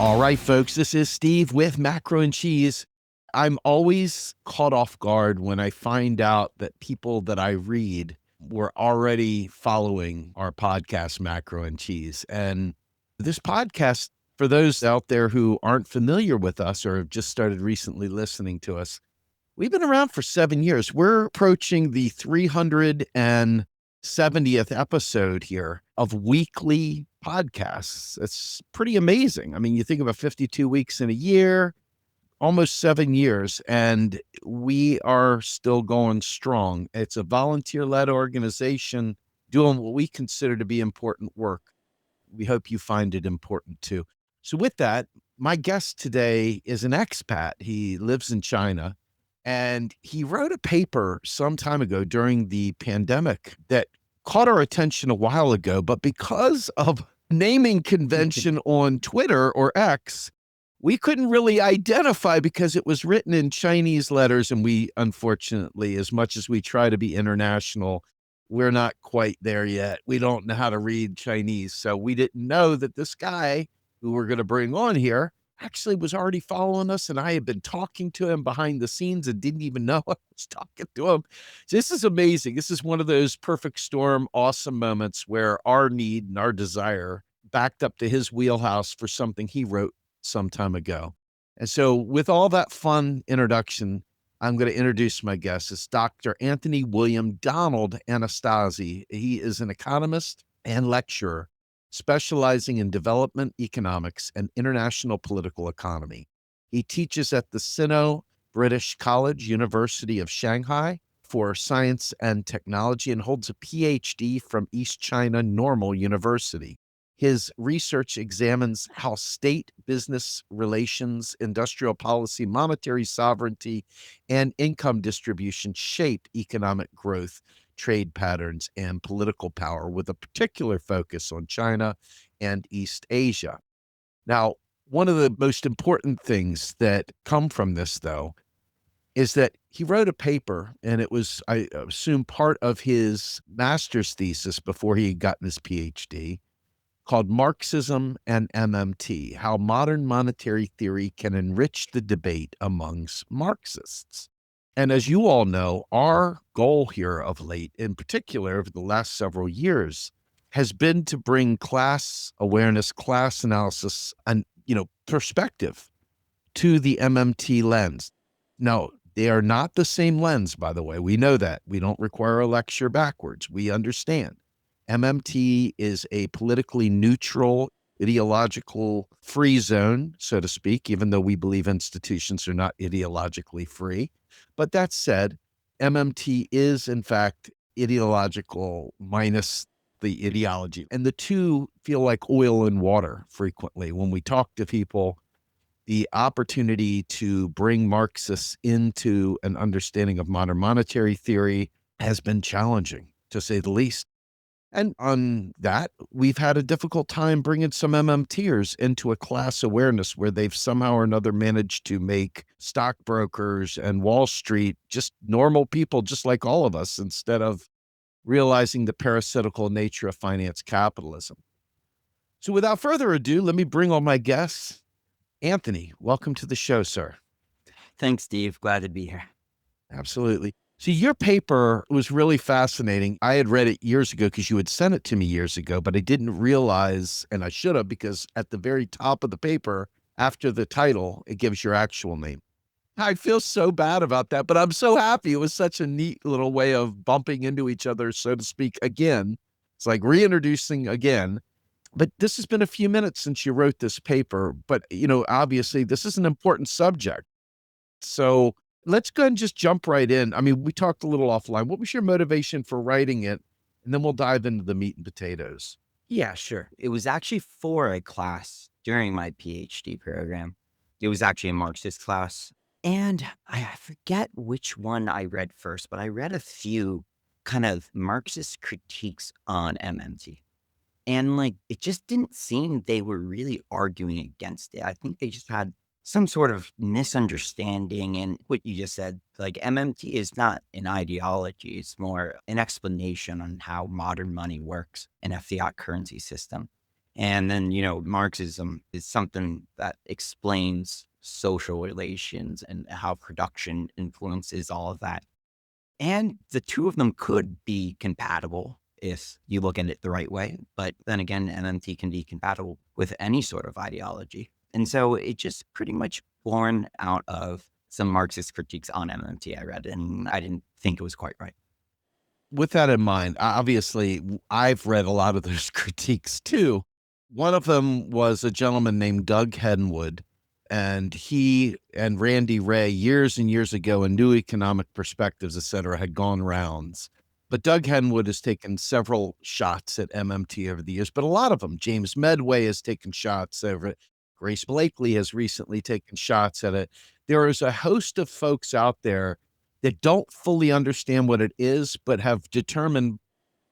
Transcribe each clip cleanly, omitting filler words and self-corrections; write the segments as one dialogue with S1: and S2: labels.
S1: All right, folks, this is Steve with Macro and Cheese. I'm always caught off guard when I find out that people that I read were already following our podcast, Macro and Cheese. And this podcast, for those out there who aren't familiar with us or have just started recently listening to us, we've been around for 7 years. We're approaching the 370th episode here of weekly podcasts. It's pretty amazing. I mean, you think about 52 weeks in a year, almost 7 years, and we are still going strong. It's a volunteer-led organization doing what we consider to be important work. We hope you find it important too. So with that, my guest today is an expat. He lives in China, and he wrote a paper some time ago during the pandemic that caught our attention a while ago, but because of naming convention on Twitter or X, we couldn't really identify because it was written in Chinese letters. And we, unfortunately, as much as we try to be international, we're not quite there yet. We don't know how to read Chinese. So we didn't know that this guy who we're going to bring on here actually was already following us, and I had been talking to him behind the scenes and didn't even know I was talking to him. So this is amazing. This is one of those perfect storm, awesome moments where our need and our desire backed up to his wheelhouse for something he wrote some time ago. And so with all that fun introduction, I'm going to introduce my guest. It's Dr. Anthony William Donald Anastasi. He is an economist and lecturer specializing in development economics and international political economy. He teaches at the Sino-British College, University of Shanghai for Science and Technology and holds a PhD from East China Normal University. His research examines how state, business relations, industrial policy, monetary sovereignty, and income distribution shape economic growth, trade patterns, and political power, with a particular focus on China and East Asia. Now, one of the most important things that come from this, though, is that he wrote a paper, and it was, I assume, part of his master's thesis before he had gotten his PhD, called Marxism and MMT, How Modern Monetary Theory Can Enrich the Debate Amongst Marxists. And as you all know, our goal here of late, in particular over the last several years, has been to bring class awareness, class analysis, and perspective to the MMT lens. Now, they are not the same lens, by the way. We know that. We don't require a lecture backwards. We understand. MMT is a politically neutral, ideological free zone, so to speak, even though we believe institutions are not ideologically free. But that said, MMT is, in fact, ideological minus the ideology. And the two feel like oil and water frequently. When we talk to people, the opportunity to bring Marxists into an understanding of modern monetary theory has been challenging, to say the least. And on that, we've had a difficult time bringing some MMTers into a class awareness where they've somehow or another managed to make stockbrokers and Wall Street just normal people, just like all of us, instead of realizing the parasitical nature of finance capitalism. So without further ado, let me bring on my guests. Anthony, welcome to the show, sir.
S2: Thanks, Steve. Glad to be here.
S1: Absolutely. See, your paper was really fascinating. I had read it years ago because you had sent it to me years ago, but I didn't realize, and I should have, because at the very top of the paper, after the title, it gives your actual name. I feel so bad about that, but I'm so happy. It was such a neat little way of bumping into each other, so to speak, again. It's like reintroducing again. But this has been a few minutes since you wrote this paper, but, obviously this is an important subject. So let's go ahead and just jump right in. I mean, we talked a little offline. What was your motivation for writing it? And then we'll dive into the meat and potatoes.
S2: Yeah, sure. It was actually for a class during my PhD program. It was actually a Marxist class. And I forget which one I read first, but I read a few kind of Marxist critiques on MMT. And it just didn't seem they were really arguing against it. I think they just had some sort of misunderstanding. And what you just said, MMT is not an ideology. It's more an explanation on how modern money works in a fiat currency system. And then, Marxism is something that explains social relations and how production influences all of that. And the two of them could be compatible if you look at it the right way. But then again, MMT can be compatible with any sort of ideology. And so it just pretty much born out of some Marxist critiques on MMT I read, and I didn't think it was quite right.
S1: With that in mind, obviously, I've read a lot of those critiques too. One of them was a gentleman named Doug Henwood, and he and Randy Ray, years and years ago, in New Economic Perspectives, et cetera, had gone rounds. But Doug Henwood has taken several shots at MMT over the years, but a lot of them. James Medway has taken shots over it. Grace Blakely has recently taken shots at it. There is a host of folks out there that don't fully understand what it is, but have determined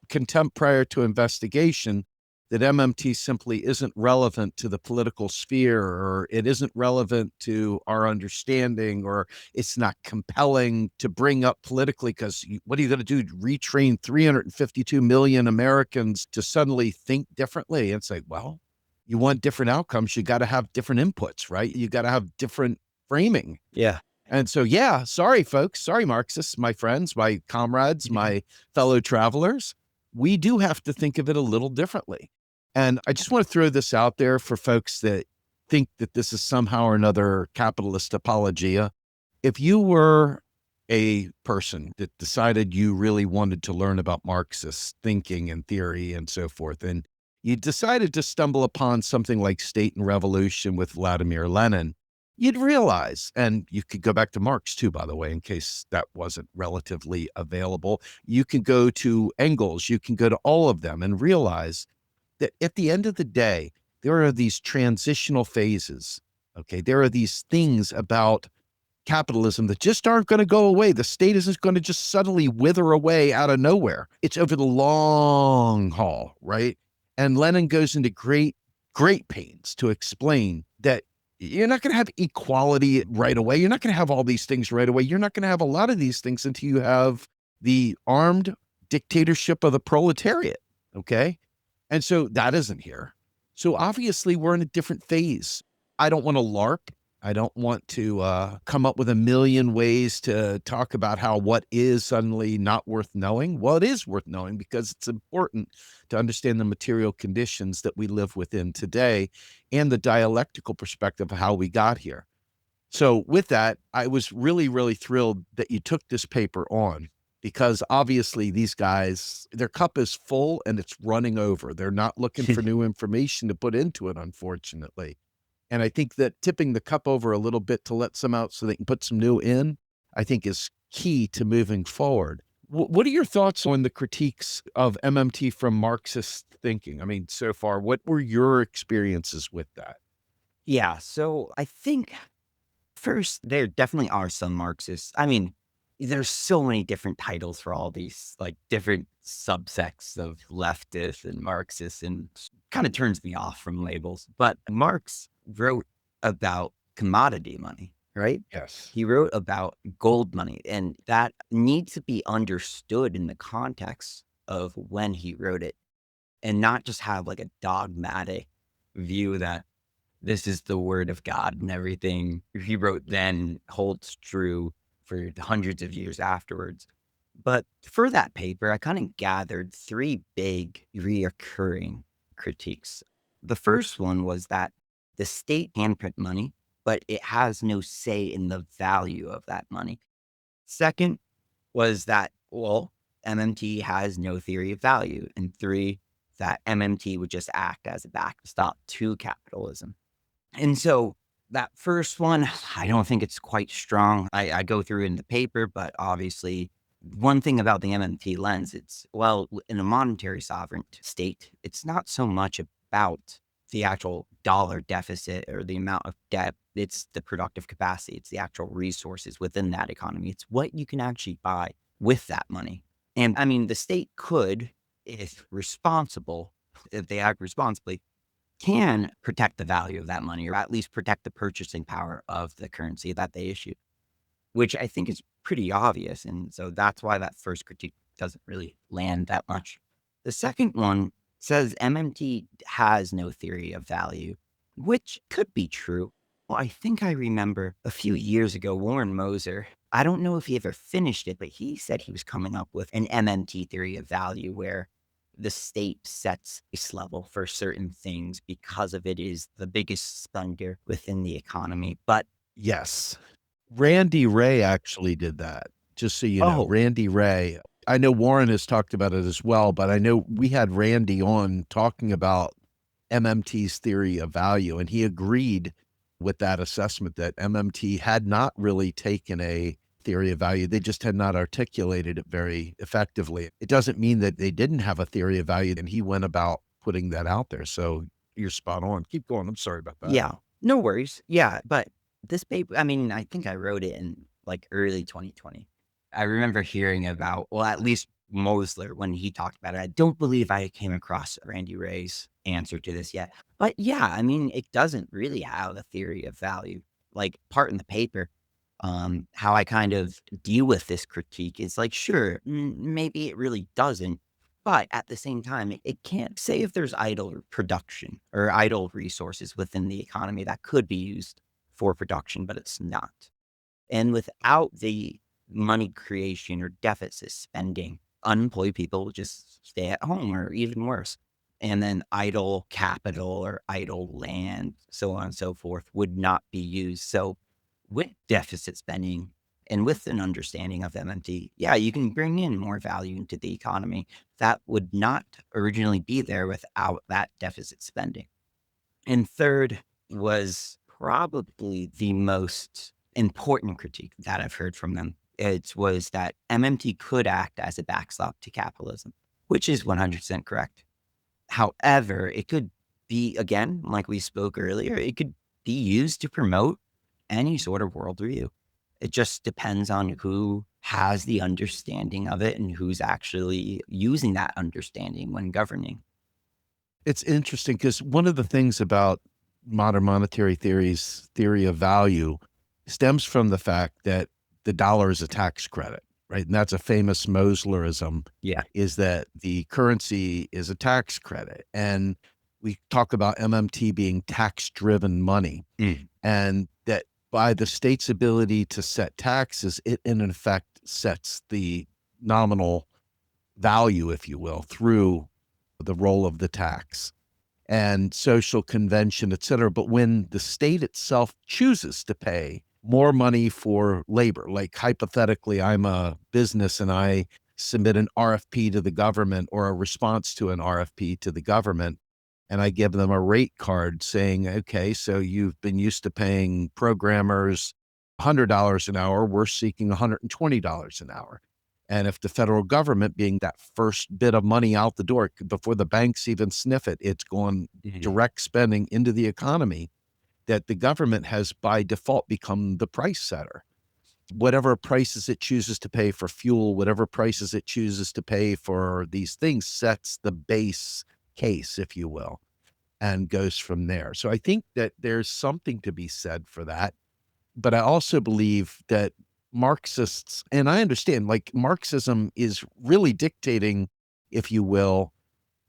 S1: contempt prior to investigation that MMT simply isn't relevant to the political sphere, or it isn't relevant to our understanding, or it's not compelling to bring up politically, because what are you going to do? Retrain 352 million Americans to suddenly think differently? It's like, well, you want different outcomes, you got to have different inputs, right? You got to have different framing.
S2: Yeah.
S1: And so, yeah, sorry, folks. Sorry, Marxists, my friends, my comrades, my fellow travelers. We do have to think of it a little differently. And I just want to throw this out there for folks that think that this is somehow or another capitalist apologia. If you were a person that decided you really wanted to learn about Marxist thinking and theory and so forth, and you decided to stumble upon something like State and Revolution with Vladimir Lenin, you'd realize, and you could go back to Marx too, by the way, in case that wasn't relatively available. You can go to Engels, you can go to all of them and realize that at the end of the day, there are these transitional phases. Okay. There are these things about capitalism that just aren't going to go away. The state isn't going to just suddenly wither away out of nowhere. It's over the long haul, right? And Lenin goes into great pains to explain that you're not going to have equality right away. You're not going to have all these things right away. You're not going to have a lot of these things until you have the armed dictatorship of the proletariat. Okay. And so that isn't here. So obviously we're in a different phase. I don't want to LARP. I don't want to come up with a million ways to talk about how what is suddenly not worth knowing. Well, it is worth knowing because it's important to understand the material conditions that we live within today and the dialectical perspective of how we got here. So with that, I was really, really thrilled that you took this paper on, because obviously these guys, their cup is full and it's running over. They're not looking for new information to put into it, unfortunately. And I think that tipping the cup over a little bit to let some out so they can put some new in, I think is key to moving forward. What are your thoughts on the critiques of MMT from Marxist thinking? I mean, so far, what were your experiences with that?
S2: Yeah. So I think first, there definitely are some Marxists. I mean, there's so many different titles for all these like different subsects of leftists and Marxists, and kind of turns me off from labels. But Marx wrote about commodity money, right?
S1: Yes.
S2: He wrote about gold money, and that needs to be understood in the context of when he wrote it, and not just have like a dogmatic view that this is the word of God and everything he wrote then holds true for hundreds of years afterwards. But for that paper, I kind of gathered three big reoccurring critiques. The first one was that the state can print money, but it has no say in the value of that money. Second was that, well, MMT has no theory of value. And three, that MMT would just act as a backstop to capitalism. And so that first one, I don't think it's quite strong. I go through in the paper, but obviously, one thing about the MMT lens, it's, well, in a monetary sovereign state, it's not so much about the actual dollar deficit or the amount of debt. It's the productive capacity. It's the actual resources within that economy. It's what you can actually buy with that money. And I mean, the state could, if responsible, if they act responsibly, can protect the value of that money, or at least protect the purchasing power of the currency that they issue, which I think is pretty obvious. And so that's why that first critique doesn't really land that much. The second one says MMT has no theory of value, which could be true. Well, I think I remember a few years ago, Warren Moser, I don't know if he ever finished it, but he said he was coming up with an MMT theory of value where the state sets a level for certain things because of it is the biggest spender within the economy. But
S1: Yes. Randy Ray actually did that, just so you know.
S2: oh,
S1: Randy Ray. I know Warren has talked about it as well, but I know we had Randy on talking about MMT's theory of value, and he agreed with that assessment that MMT had not really taken a theory of value. They just had not articulated it very effectively. It doesn't mean that they didn't have a theory of value, and he went about putting that out there. So you're spot on. Keep going. I'm sorry about that.
S2: yeah, no worries. Yeah, but this paper, I mean, I think I wrote it in like early 2020. I remember hearing about, well, at least Mosler when he talked about it. I don't believe I came across Randy Ray's answer to this yet. But yeah, I mean, it doesn't really have a theory of value. Like part in the paper, how I kind of deal with this critique is like, sure, maybe it really doesn't. But at the same time, it can't say if there's idle production or idle resources within the economy that could be used for production, but it's not. And without the money creation or deficit spending, unemployed people will just stay at home or even worse. And then idle capital or idle land, so on and so forth, would not be used. So, with deficit spending and with an understanding of MMT, yeah, you can bring in more value into the economy that would not originally be there without that deficit spending. And third was probably the most important critique that I've heard from them. It was that MMT could act as a backstop to capitalism, which is 100% correct. However, it could be, again, like we spoke earlier, it could be used to promote any sort of worldview. It just depends on who has the understanding of it and who's actually using that understanding when governing.
S1: It's interesting because one of the things about modern monetary theory's theory of value stems from the fact that the dollar is a tax credit, right? And that's a famous Moslerism,
S2: Yeah.
S1: is that the currency is a tax credit. And we talk about MMT being tax-driven money, and that by the state's ability to set taxes, it in effect sets the nominal value, if you will, through the role of the tax and social convention, et cetera. But when the state itself chooses to pay more money for labor, like hypothetically, I'm a business and I submit an RFP to the government or a response to an RFP to the government, and I give them a rate card saying, okay, so you've been used to paying programmers $100 an hour, we're seeking $120 an hour. And if the federal government, being that first bit of money out the door before the banks even sniff it, it's going direct spending into the economy, that the government has by default become the price setter. Whatever prices it chooses to pay for fuel, whatever prices it chooses to pay for these things sets the base case, if you will, and goes from there. So I think that there's something to be said for that. But I also believe that Marxists, and I understand, like Marxism is really dictating, if you will,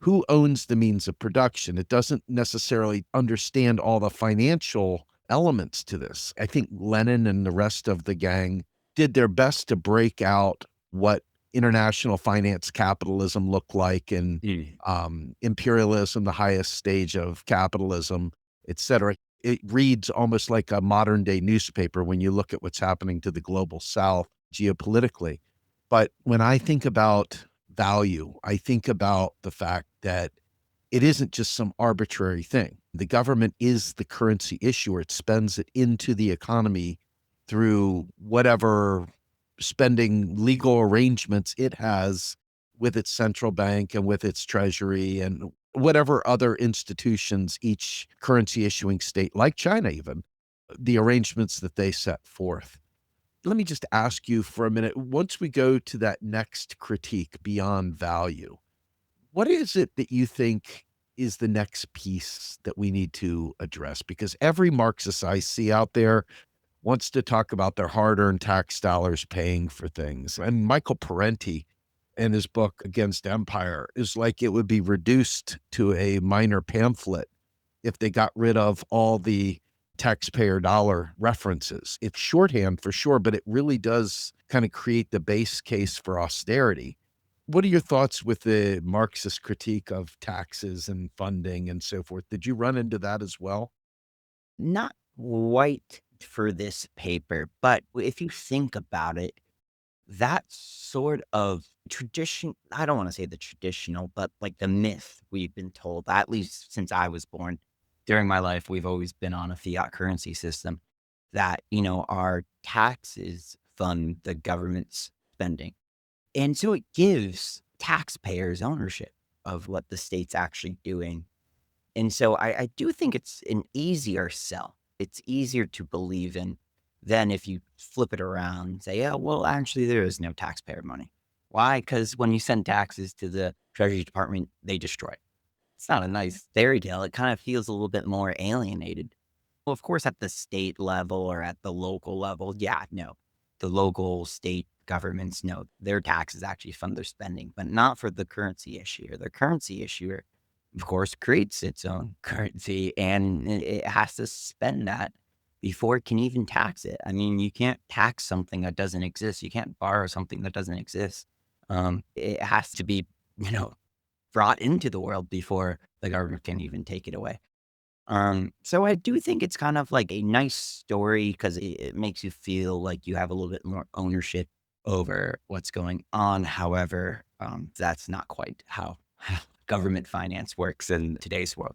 S1: who owns the means of production. It doesn't necessarily understand all the financial elements to this. I think Lenin and the rest of the gang did their best to break out what international finance capitalism looked like, and imperialism, the highest stage of capitalism, et cetera. It reads almost like a modern day newspaper when you look at what's happening to the global South geopolitically. But when I think about value, I think about the fact that it isn't just some arbitrary thing. The government is the currency issuer. It spends it into the economy through whatever spending legal arrangements it has with its central bank and with its treasury and whatever other institutions each currency issuing state, like China even, the arrangements that they set forth. Let me just ask you for a minute, once we go to that next critique beyond value, what is it that you think is the next piece that we need to address? Because every Marxist I see out there wants to talk about their hard-earned tax dollars paying for things. And Michael Parenti in his book Against Empire is like it would be reduced to a minor pamphlet if they got rid of all the taxpayer dollar references. It's shorthand for sure, but it really does kind of create the base case for austerity. What are your thoughts with the Marxist critique of taxes and funding and so forth? Did you run into that as well?
S2: Not quite for this paper, but if you think about it, that sort of tradition, I don't want to say the traditional, but like the myth we've been told, at least since I was born, during my life, we've always been on a fiat currency system that, our taxes fund the government's spending. And so it gives taxpayers ownership of what the state's actually doing. And so I do think it's an easier sell. It's easier to believe in than if you flip it around and say, yeah, well, actually, there is no taxpayer money. Why? Because when you send taxes to the Treasury Department, they destroy it. It's not a nice fairy tale. It kind of feels a little bit more alienated. Well, of course, at the state level or at the local level, yeah, no. The local state governments, no, their taxes actually fund their spending, but not for the currency issuer. The currency issuer, of course, creates its own currency and it has to spend that before it can even tax it. I mean, you can't tax something that doesn't exist. You can't borrow something that doesn't exist. It has to be, brought into the world before the government can even take it away. So I do think it's kind of like a nice story because it makes you feel like you have a little bit more ownership over what's going on. However, that's not quite how government finance works in today's world.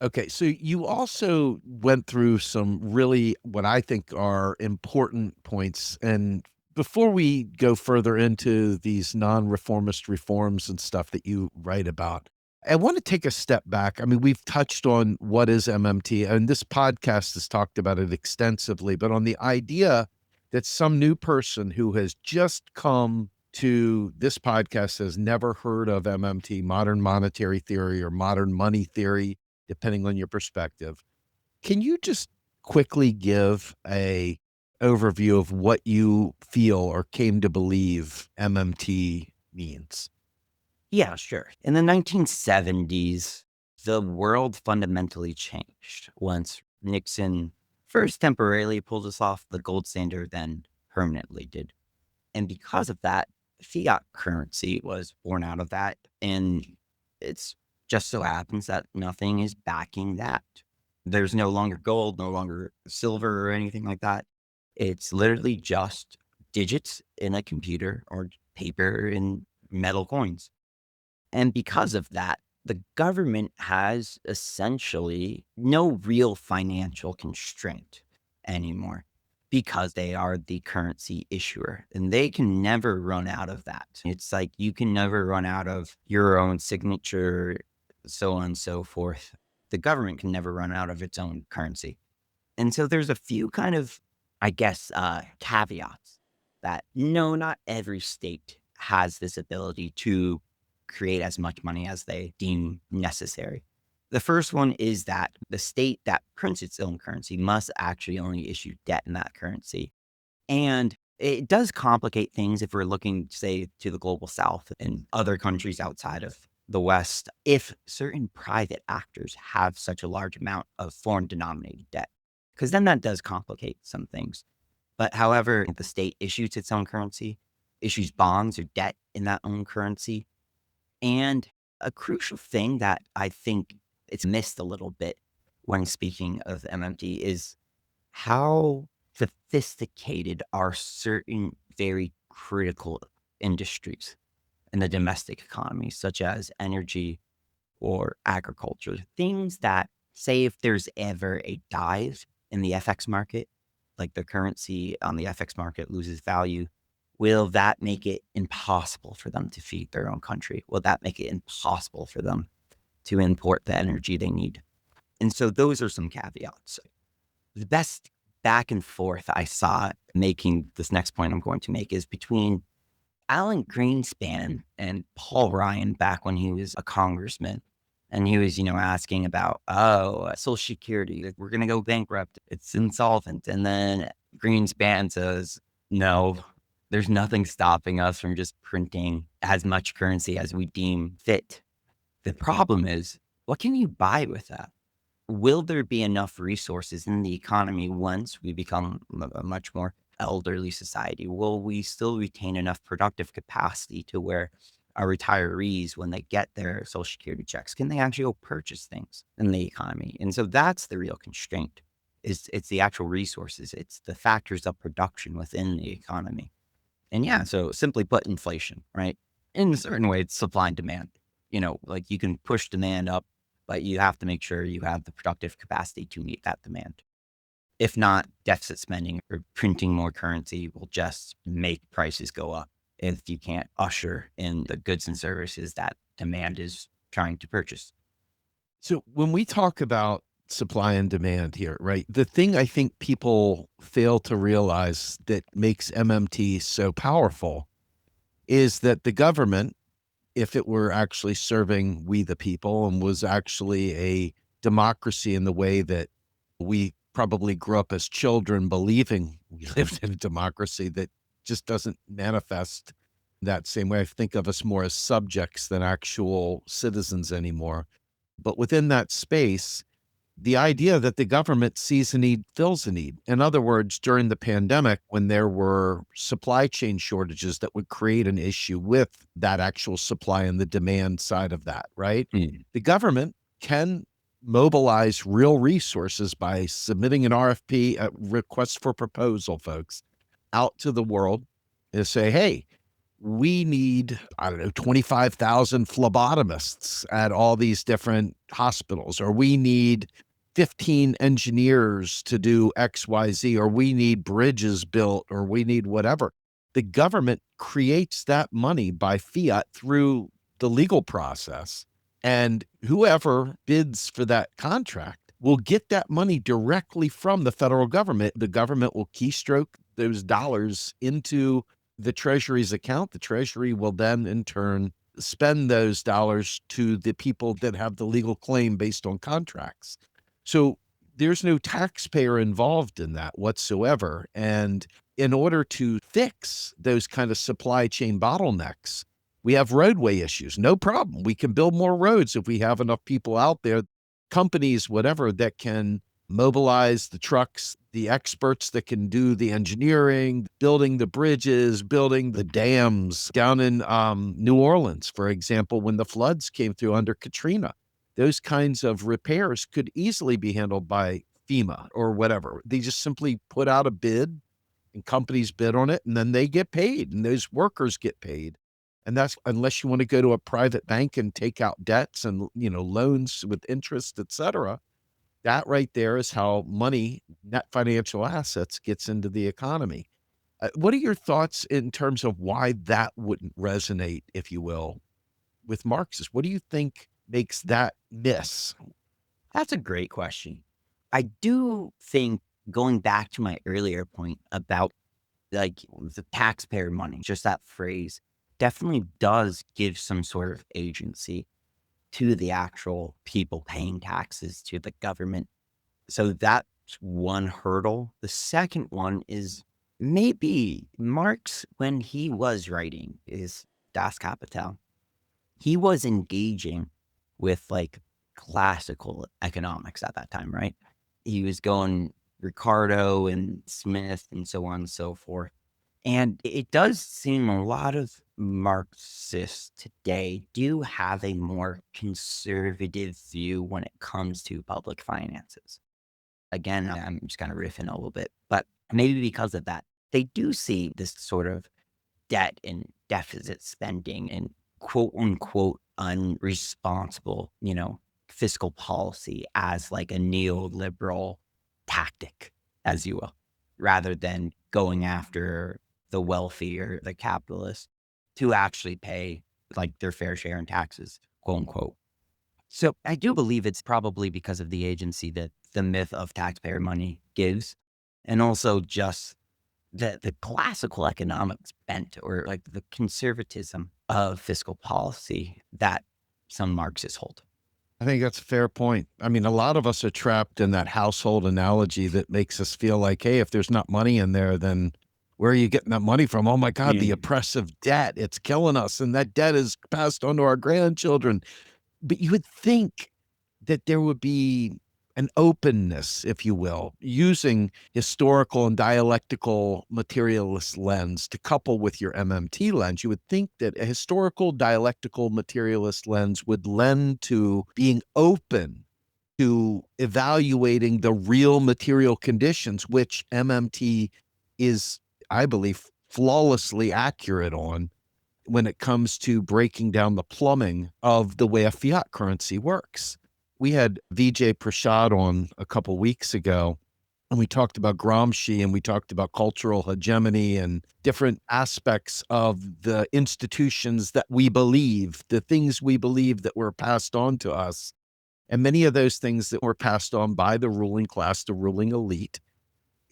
S1: Okay, so you also went through some really what I think are important points. And before we go further into these non-reformist reforms and stuff that you write about, I want to take a step back. I mean, we've touched on what is MMT, and this podcast has talked about it extensively, but on the idea that some new person who has just come to this podcast has never heard of MMT, modern monetary theory or modern money theory, depending on your perspective. Can you just quickly give a overview of what you feel or came to believe MMT means?
S2: Yeah, sure. In the 1970s, the world fundamentally changed once Nixon first temporarily pulled us off the gold standard, then permanently did. And because of that, fiat currency was born out of that. And it's just so happens that nothing is backing that. There's no longer gold, no longer silver or anything like that. It's literally just digits in a computer or paper in metal coins. And because of that, the government has essentially no real financial constraint anymore because they are the currency issuer and they can never run out of that. It's like you can never run out of your own signature, so on and so forth. The government can never run out of its own currency. And so there's a few kind of, I guess, caveats that no, not every state has this ability to create as much money as they deem necessary. The first one is that the state that prints its own currency must actually only issue debt in that currency. And it does complicate things if we're looking, say, to the global south and other countries outside of the West, if certain private actors have such a large amount of foreign denominated debt, because then that does complicate some things. But however, if the state issues its own currency, issues bonds or debt in that own currency, and a crucial thing that I think it's missed a little bit when speaking of MMT is how sophisticated are certain very critical industries in the domestic economy, such as energy or agriculture. Things that, say, if there's ever a dive in the FX market, like the currency on the FX market loses value, will that make it impossible for them to feed their own country? Will that make it impossible for them to import the energy they need? And so those are some caveats. The best back and forth I saw making this next point I'm going to make is between Alan Greenspan and Paul Ryan back when he was a congressman. And he was, asking about, Social Security, like, we're going to go bankrupt. It's insolvent. And then Greenspan says, no, there's nothing stopping us from just printing as much currency as we deem fit. The problem is, what can you buy with that? Will there be enough resources in the economy once we become a much more elderly society? Will we still retain enough productive capacity to where our retirees, when they get their social security checks, can they actually go purchase things in the economy? And so that's the real constraint. It's the actual resources. It's the factors of production within the economy. And yeah, so simply put, inflation, right? In a certain way, it's supply and demand. Like, you can push demand up, but you have to make sure you have the productive capacity to meet that demand. If not, deficit spending or printing more currency will just make prices go up if you can't usher in the goods and services that demand is trying to purchase.
S1: So when we talk about supply and demand here, right? The thing I think people fail to realize that makes MMT so powerful is that the government, if it were actually serving we the people and was actually a democracy in the way that we probably grew up as children believing we lived in a democracy that just doesn't manifest that same way. I think of us more as subjects than actual citizens anymore. But within that space, the idea that the government sees a need, fills a need. In other words, during the pandemic, when there were supply chain shortages that would create an issue with that actual supply and the demand side of that, right?
S2: Mm.
S1: The government can mobilize real resources by submitting an RFP, a request for proposal, folks, out to the world and say, hey, we need, I don't know, 25,000 phlebotomists at all these different hospitals, or we need 15 engineers to do XYZ, or we need bridges built, or we need whatever. The government creates that money by fiat through the legal process. And whoever bids for that contract will get that money directly from the federal government. The government will keystroke those dollars into the Treasury's account. The Treasury will then, in turn, spend those dollars to the people that have the legal claim based on contracts. So there's no taxpayer involved in that whatsoever. And in order to fix those kind of supply chain bottlenecks, we have roadway issues. No problem. We can build more roads if we have enough people out there, companies, whatever, that can mobilize the trucks, the experts that can do the engineering, building the bridges, building the dams down in New Orleans, for example, when the floods came through under Katrina. Those kinds of repairs could easily be handled by FEMA or whatever. They just simply put out a bid and companies bid on it, and then they get paid and those workers get paid. And that's unless you want to go to a private bank and take out debts and, loans with interest, et cetera. That right there is how money, net financial assets, gets into the economy. What are your thoughts in terms of why that wouldn't resonate, if you will, with Marxists? What do you think makes that miss?
S2: That's a great question. I do think, going back to my earlier point about, like, the taxpayer money, just that phrase definitely does give some sort of agency to the actual people paying taxes to the government. So that's one hurdle. The second one is, maybe Marx, when he was writing his Das Kapital, he was engaging with, like, classical economics at that time, right? He was going Ricardo and Smith and so on and so forth. And it does seem a lot of Marxists today do have a more conservative view when it comes to public finances. Again, I'm just kind of riffing a little bit, but maybe because of that, they do see this sort of debt and deficit spending and quote unquote unresponsible, fiscal policy as like a neoliberal tactic, as you will, rather than going after the wealthy or the capitalists to actually pay like their fair share in taxes, quote unquote. So I do believe it's probably because of the agency that the myth of taxpayer money gives, and also just the classical economics bent, or like the conservatism of fiscal policy that some Marxists hold.
S1: I think that's a fair point. I mean, a lot of us are trapped in that household analogy that makes us feel like, hey, if there's not money in there, then where are you getting that money from? Oh my God, the
S2: Mm.
S1: oppressive debt, it's killing us. And that debt is passed on to our grandchildren. But you would think that there would be an openness, if you will, using historical and dialectical materialist lens to couple with your MMT lens. You would think that a historical dialectical materialist lens would lend to being open to evaluating the real material conditions, which MMT is, I believe, flawlessly accurate on when it comes to breaking down the plumbing of the way a fiat currency works. We had Vijay Prashad on a couple weeks ago, and we talked about Gramsci and we talked about cultural hegemony and different aspects of the institutions that we believe, the things we believe that were passed on to us. And many of those things that were passed on by the ruling class, the ruling elite,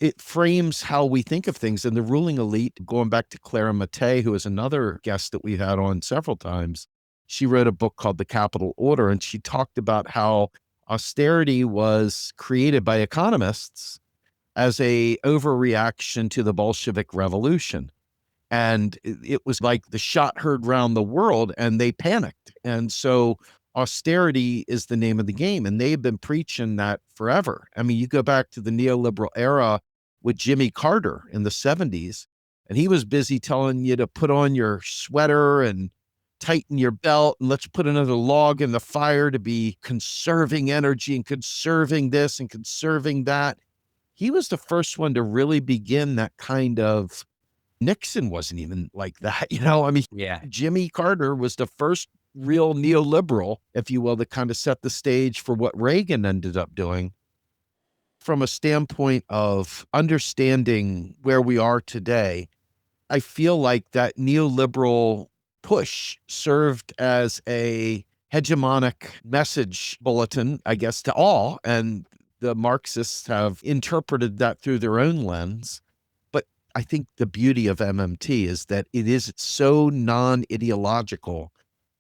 S1: it frames how we think of things. And the ruling elite, going back to Clara Mattei, who is another guest that we've had on several times, she wrote a book called The Capital Order, and she talked about how austerity was created by economists as a overreaction to the Bolshevik Revolution. And it was like the shot heard round the world and they panicked. And so austerity is the name of the game. And they've been preaching that forever. I mean, you go back to the neoliberal era with Jimmy Carter in the 70s, and he was busy telling you to put on your sweater and tighten your belt and let's put another log in the fire to be conserving energy and conserving this and conserving that. He was the first one to really begin that kind of. Nixon wasn't even like that, I mean,
S2: Yeah.
S1: Jimmy Carter was the first real neoliberal, if you will, that kind of set the stage for what Reagan ended up doing. From a standpoint of understanding where we are today, I feel like that neoliberal push served as a hegemonic message bulletin, I guess, to all. And the Marxists have interpreted that through their own lens. But I think the beauty of MMT is that it is so non-ideological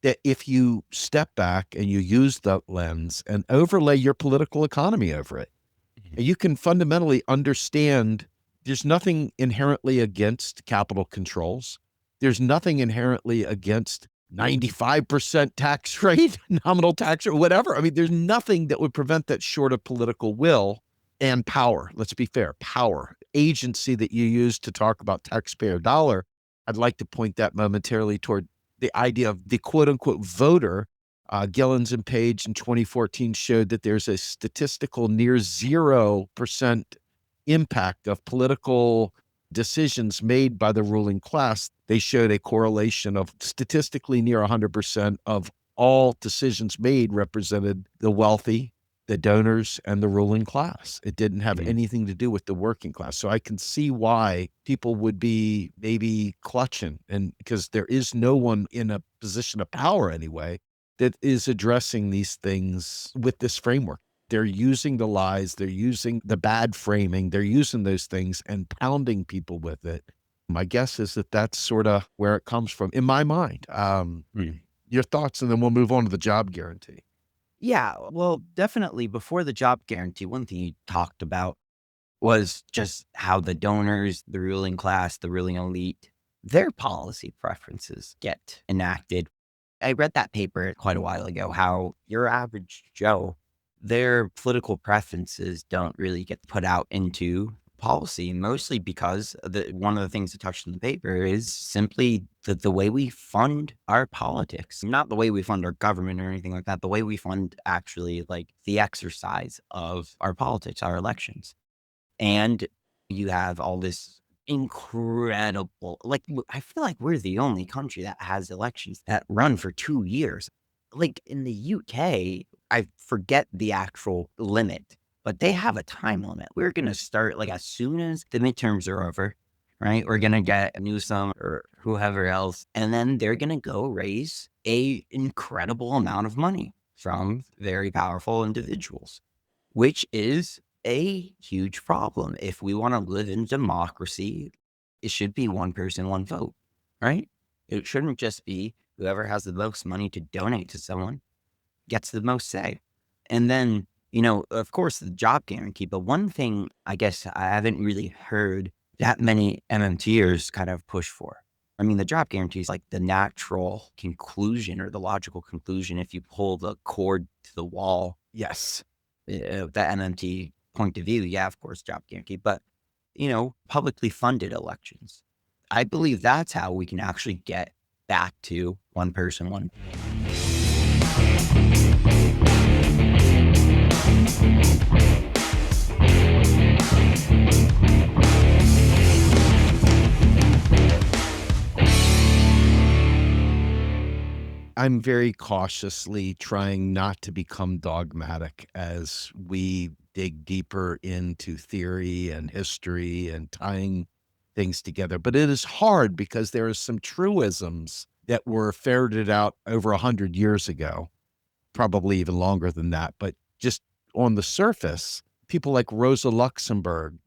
S1: that if you step back and you use that lens and overlay your political economy over it,
S2: Mhm.
S1: you can fundamentally understand there's nothing inherently against capital controls. There's nothing inherently against 95% tax rate, nominal tax rate, whatever. I mean, there's nothing that would prevent that short of political will and power. Let's be fair, power, agency that you use to talk about taxpayer dollar. I'd like to point that momentarily toward the idea of the quote unquote voter. Gillens and Page in 2014 showed that there's a statistical near 0% impact of political decisions made by the ruling class. They showed a correlation of statistically near 100% of all decisions made represented the wealthy, the donors, and the ruling class. It didn't have
S2: Mhm.
S1: anything to do with the working class. So I can see why people would be maybe clutching, and because there is no one in a position of power anyway that is addressing these things with this framework. They're using the lies, they're using the bad framing, they're using those things and pounding people with it. My guess is that that's sort of where it comes from in my mind.
S2: Mm.
S1: Your thoughts, and then we'll move on to the job guarantee.
S2: Yeah, well, definitely before the job guarantee, one thing you talked about was just how the donors, the ruling class, the ruling elite, their policy preferences get enacted. I read that paper quite a while ago, how your average Joe, their political preferences don't really get put out into policy, mostly because one of the things that touched in the paper is simply the way we fund our politics, not the way we fund our government or anything like that, the way we fund actually like the exercise of our politics, our elections. And you have all this incredible, like, I feel like we're the only country that has elections that run for 2 years. Like, in the UK, I forget the actual limit, but they have a time limit. We're gonna start, like, as soon as the midterms are over, right? We're gonna get Newsom or whoever else, and then they're gonna go raise a incredible amount of money from very powerful individuals, which is a huge problem if we want to live in democracy. it should be one person, one vote, right? It shouldn't just be whoever has the most money to donate to someone gets the most say. And then, of course, the job guarantee. But one thing I guess I haven't really heard that many MMTers kind of push for. I mean, the job guarantee is like the natural conclusion or the logical conclusion. If you pull the cord to the wall,
S1: Yes.
S2: the MMT point of view, yeah, of course, job guarantee. But, publicly funded elections. I believe that's how we can actually get back to one person, one.
S1: I'm very cautiously trying not to become dogmatic as we dig deeper into theory and history and tying things together. But it is hard because there are some truisms that were ferreted out over 100 years ago, probably even longer than that. But just on the surface, people like Rosa Luxemburg,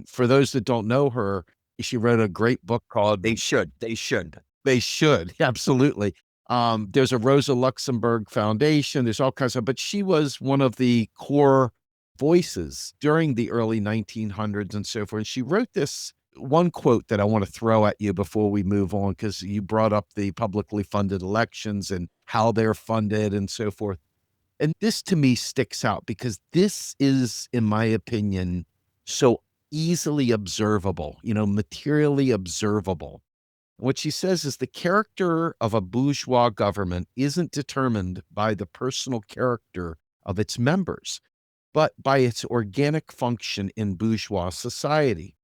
S1: for those that don't know her, she wrote a great book called
S2: They should.
S1: They should, absolutely. There's a Rosa Luxemburg Foundation. There's all kinds of, but she was one of the core voices during the early 1900s and so forth. And she wrote this one quote that I want to throw at you before we move on, because you brought up the publicly funded elections and how they're funded and so forth. And this to me sticks out because this is, in my opinion, so easily observable, materially observable. What she says is the character of a bourgeois government isn't determined by the personal character of its members, but by its organic function in bourgeois society.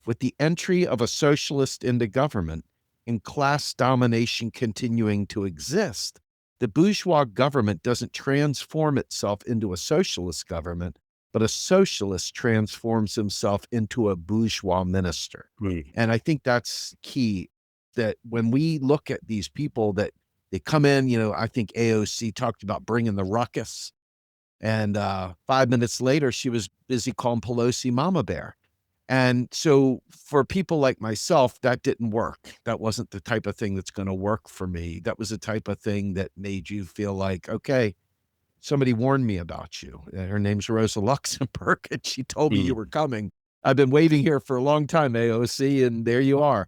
S1: With the entry of a socialist into government and class domination continuing to exist, the bourgeois government doesn't transform itself into a socialist government, but a socialist transforms himself into a bourgeois minister. And I think that's key, that when we look at these people that they come in, I think AOC talked about bringing the ruckus. And 5 minutes later, she was busy calling Pelosi Mama Bear. And so for people like myself, that didn't work. That wasn't the type of thing that's going to work for me. That was the type of thing that made you feel like, okay, somebody warned me about you. Her name's Rosa Luxemburg, and she told me you were coming. I've been waiting here for a long time, AOC, and there you are.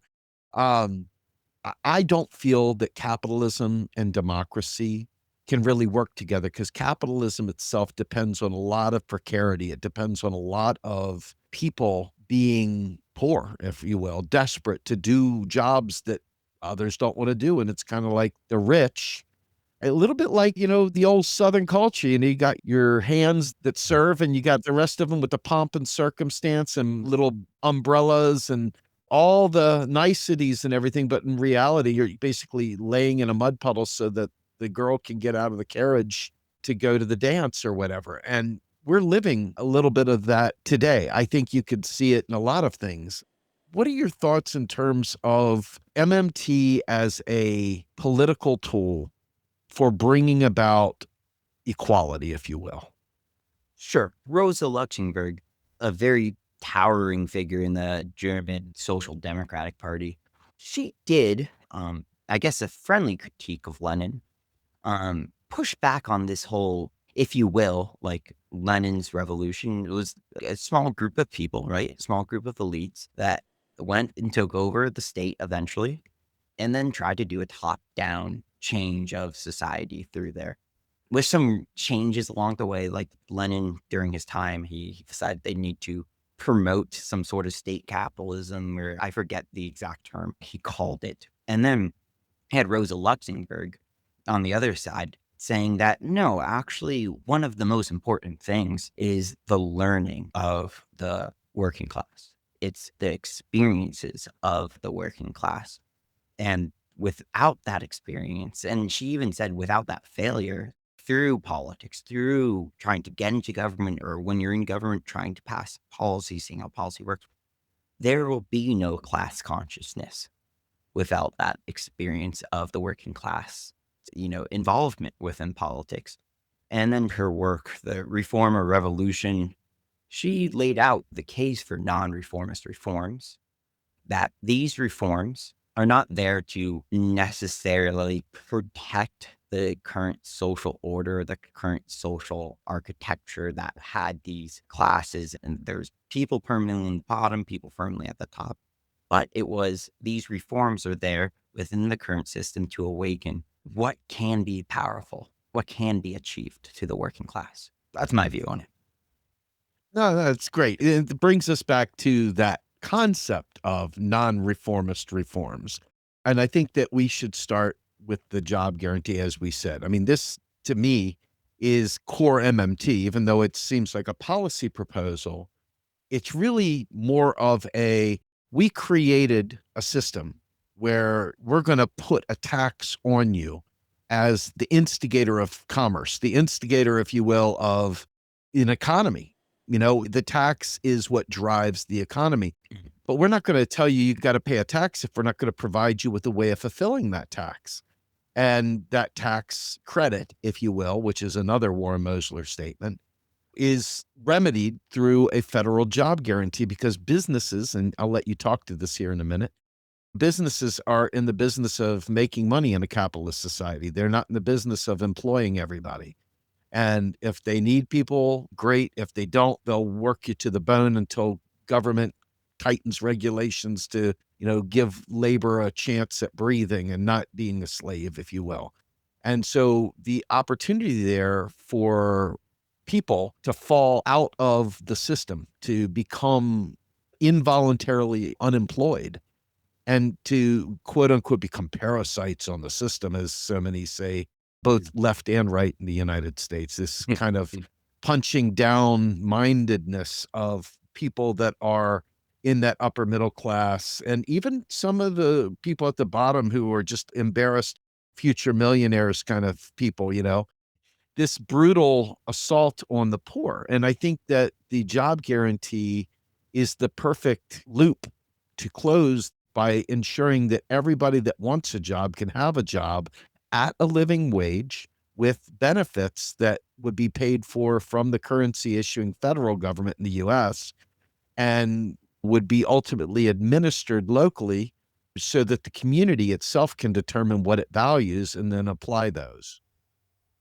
S1: I don't feel that capitalism and democracy can really work together, because capitalism itself depends on a lot of precarity. It depends on a lot of people being poor, if you will, desperate to do jobs that others don't want to do. And it's kind of like the rich, a little bit like, the old Southern culture. You got your hands that serve, and you got the rest of them with the pomp and circumstance and little umbrellas and all the niceties and everything. But in reality, you're basically laying in a mud puddle so that the girl can get out of the carriage to go to the dance or whatever. And we're living a little bit of that today. I think you could see it in a lot of things. What are your thoughts in terms of MMT as a political tool for bringing about equality, if you will?
S2: Sure. Rosa Luxemburg, a very towering figure in the German Social Democratic Party. She did, I guess, a friendly critique of Lenin, push back on this whole, if you will, like Lenin's revolution. It was a small group of people, right? A small group of elites that went and took over the state eventually, and then tried to do a top-down change of society through there, with some changes along the way. Like Lenin, during his time, he decided they need to promote some sort of state capitalism, or I forget the exact term he called it. And then he had Rosa Luxemburg on the other side saying that, no, actually, one of the most important things is the learning of the working class. It's the experiences of the working class. And without that experience, and she even said without that failure, through politics, through trying to get into government, or when you're in government trying to pass policy, seeing how policy works, there will be no class consciousness without that experience of the working class, involvement within politics. And then her work, the Reform or Revolution, she laid out the case for non-reformist reforms, that these reforms are not there to necessarily protect the current social order, the current social architecture that had these classes, and there's people permanently in the bottom, people firmly at the top. But it was these reforms are there within the current system to awaken what can be powerful, what can be achieved to the working class. That's my view on it.
S1: No, that's great. It brings us back to that concept of non-reformist reforms. And I think that we should start with the job guarantee, as we said. I mean, this to me is core MMT, even though it seems like a policy proposal. It's really more of we created a system where we're going to put a tax on you as the instigator of commerce, the instigator, if you will, of an economy. The tax is what drives the economy. But we're not going to tell you got to pay a tax if we're not going to provide you with a way of fulfilling that tax. And that tax credit, if you will, which is another Warren Mosler statement, is remedied through a federal job guarantee because businesses, and I'll let you talk to this here in a minute, businesses are in the business of making money in a capitalist society. They're not in the business of employing everybody. And if they need people, great. If they don't, they'll work you to the bone until government tightens regulations to, give labor a chance at breathing and not being a slave, if you will. And so the opportunity there for people to fall out of the system, to become involuntarily unemployed, and to quote unquote become parasites on the system, as so many say, both left and right in the United States. This kind of punching down mindedness of people that are in that upper middle class, and even some of the people at the bottom who are just embarrassed future millionaires kind of people, this brutal assault on the poor. And I think that the job guarantee is the perfect loop to close by ensuring that everybody that wants a job can have a job at a living wage with benefits that would be paid for from the currency issuing federal government in the US and would be ultimately administered locally so that the community itself can determine what it values and then apply those.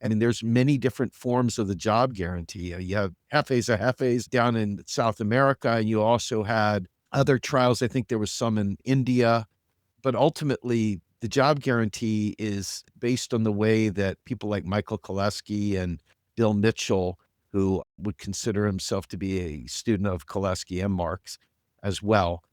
S1: I mean, there's many different forms of the job guarantee. You have Jefes of Jefes down in South America, and you also had other trials. I think there was some in India, but ultimately the job guarantee is based on the way that people like Michael Koleski and Bill Mitchell, who would consider himself to be a student of Koleski and Marx as well.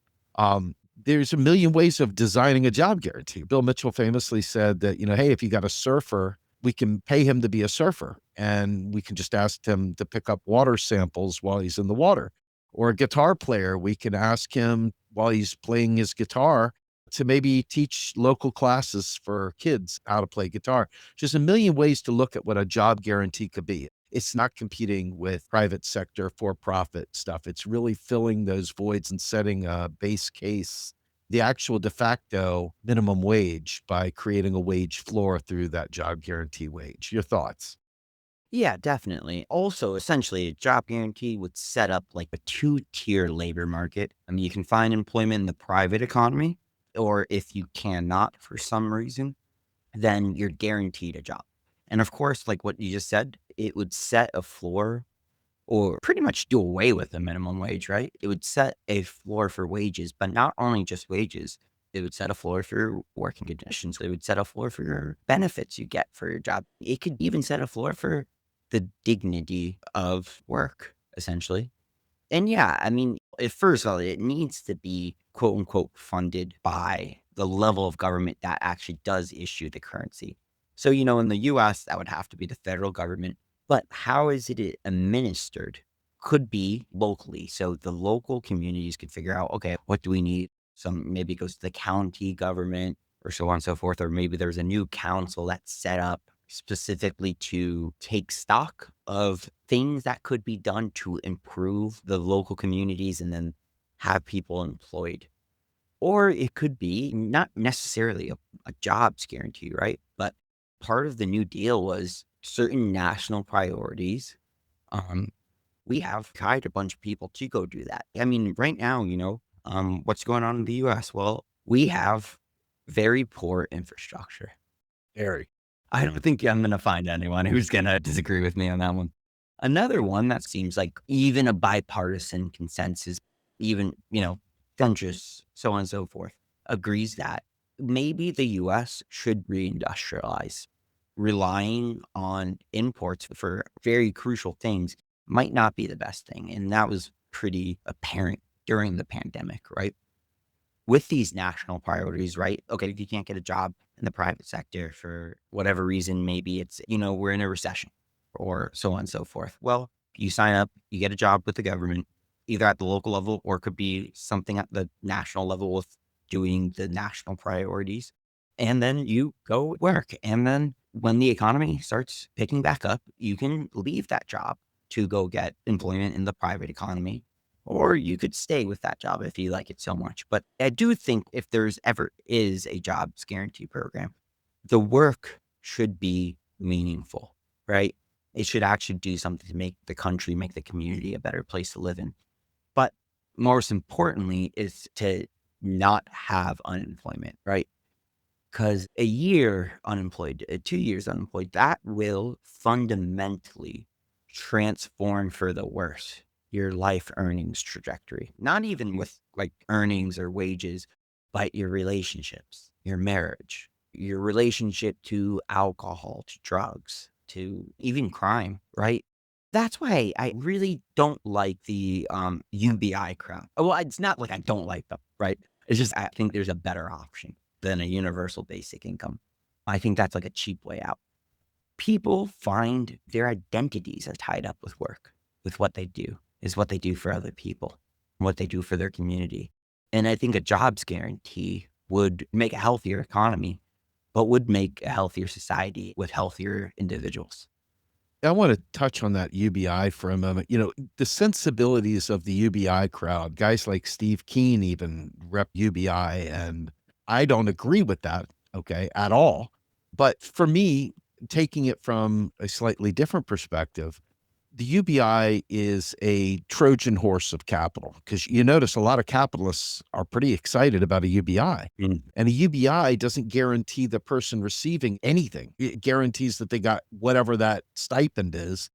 S1: There's a million ways of designing a job guarantee. Bill Mitchell famously said that, hey, if you got a surfer, we can pay him to be a surfer and we can just ask him to pick up water samples while he's in the water. Or a guitar player, we can ask him while he's playing his guitar to maybe teach local classes for kids how to play guitar. Just a million ways to look at what a job guarantee could be. It's not competing with private sector for-profit stuff. It's really filling those voids and setting a base case, the actual de facto minimum wage, by creating a wage floor through that job guarantee wage. Your thoughts?
S2: Yeah, definitely. Also, essentially, a job guarantee would set up like a two-tier labor market. I mean, you can find employment in the private economy, or if you cannot for some reason, then you're guaranteed a job. And of course, like what you just said, it would set a floor or pretty much do away with the minimum wage, right? It would set a floor for wages, but not only just wages. It would set a floor for your working conditions. It would set a floor for your benefits you get for your job. It could even set a floor for the dignity of work, essentially. And yeah, I mean, first of all, it needs to be quote unquote funded by the level of government that actually does issue the currency. So, in the US, that would have to be the federal government. But how is it administered? Could be locally. So the local communities could figure out, okay, what do we need? Some maybe it goes to the county government or so on and so forth. Or maybe there's a new council that's set up specifically to take stock of things that could be done to improve the local communities and then have people employed. Or it could be not necessarily a jobs guarantee, right? But part of the New Deal was certain national priorities. Um, we have hired a bunch of people to go do that. I mean, right now, What's going on in the US? Well, we have very poor infrastructure.
S1: Very.
S2: I don't think I'm going to find anyone who's going to disagree with me on that one. Another one that seems like even a bipartisan consensus, even, centrists, so on and so forth, agrees that maybe the US should reindustrialize. Relying on imports for very crucial things might not be the best thing. And that was pretty apparent during the pandemic, right? With these national priorities, right? Okay, if you can't get a job in the private sector for whatever reason, maybe it's, we're in a recession or so on and so forth. Well, you sign up, you get a job with the government, either at the local level or it could be something at the national level with doing the national priorities. And then you go work. And then when the economy starts picking back up, you can leave that job to go get employment in the private economy, or you could stay with that job if you like it so much. But I do think if there's ever is a jobs guarantee program, the work should be meaningful, right? It should actually do something to make the country, make the community a better place to live in. But most importantly is to not have unemployment, right? Because a year unemployed, 2 years unemployed, that will fundamentally transform for the worse your life earnings trajectory. Not even with like earnings or wages, but your relationships, your marriage, your relationship to alcohol, to drugs, to even crime, right? That's why I really don't like the UBI crowd. Well, it's not like I don't like them, right? It's just I think there's a better option than a universal basic income. I think that's like a cheap way out. People find their identities are tied up with work, with what they do, is what they do for other people, what they do for their community. And I think a jobs guarantee would make a healthier economy, but would make a healthier society with healthier individuals.
S1: I want to touch on that UBI for a moment. The sensibilities of the UBI crowd, guys like Steve Keen even rep UBI, and I don't agree with that, okay, at all. But for me, taking it from a slightly different perspective, the UBI is a Trojan horse of capital because you notice a lot of capitalists are pretty excited about a UBI.
S2: Mm.
S1: And a UBI doesn't guarantee the person receiving anything. It guarantees that they got whatever that stipend is,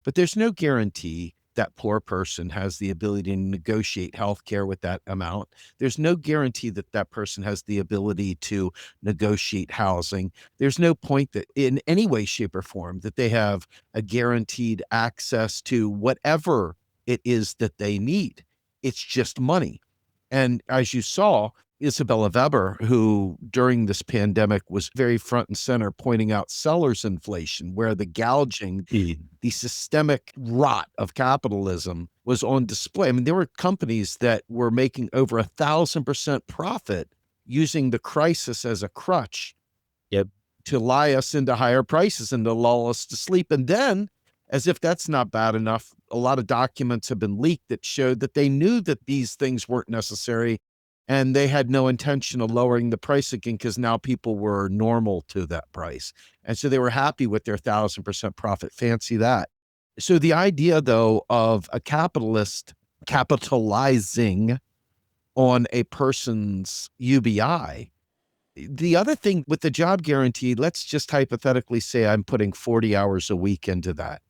S1: but there's no guarantee that poor person has the ability to negotiate health care with that amount. There's no guarantee that that person has the ability to negotiate housing. There's no point that in any way, shape, or form that they have a guaranteed access to whatever it is that they need. It's just money. And as you saw, Isabella Weber, who during this pandemic was very front and center pointing out sellers inflation, where the gouging, the systemic rot of capitalism was on display. I mean, there were companies that were making over 1,000% profit using the crisis as a crutch
S2: Yep.
S1: to lie us into higher prices and to lull us to sleep. And then, as if that's not bad enough, a lot of documents have been leaked that showed that they knew that these things weren't necessary and they had no intention of lowering the price again because now people were normal to that price. And so they were happy with their 1,000% profit. Fancy that. So the idea, though, of a capitalist capitalizing on a person's UBI. The other thing with the job guarantee, let's just hypothetically say I'm putting 40 hours a week into that.